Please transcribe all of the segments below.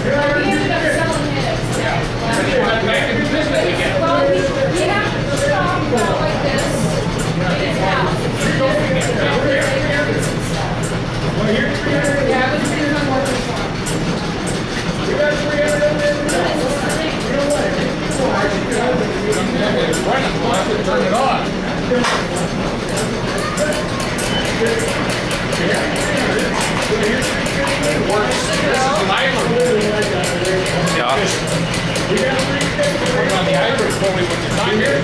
ended up selling it. Well, he had a shop like this in his house. Yeah, it was his own working farm. You got 300 of this? You know what? Turn it on. It works. This is an island. Yeah. On the island fully when you're not here.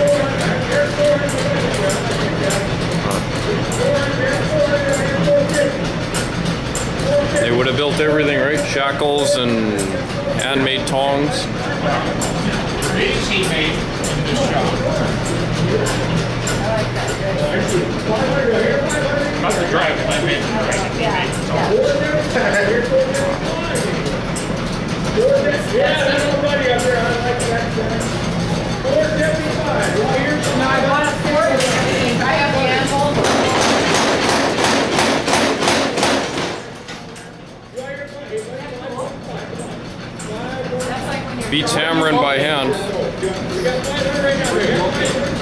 They would have built everything, right? Shackles and handmade tongs. These he made in this shop. Not the drive, I made the drive. Yeah, everybody up there, I like that. 475. No, I bought it for it. I have the animal. Beats hammering by hand.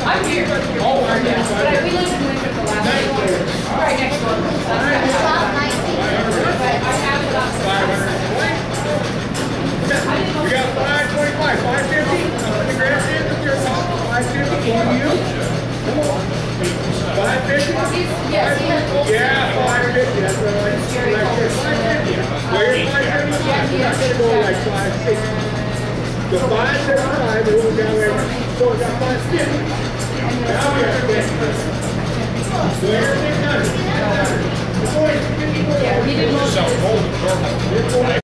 I'm here. But we lived in Lincoln for the last week. Right next door. But I have it on We got 525, 550. The grandstand is your 550 for you. 550? Yes, Yeah, 550. That's what I like. 550. Where's 550? I'm not going to go like 560. The 575, we won't go there. So we got 550. Now we have 50. So everything done. Yeah, we did most of it.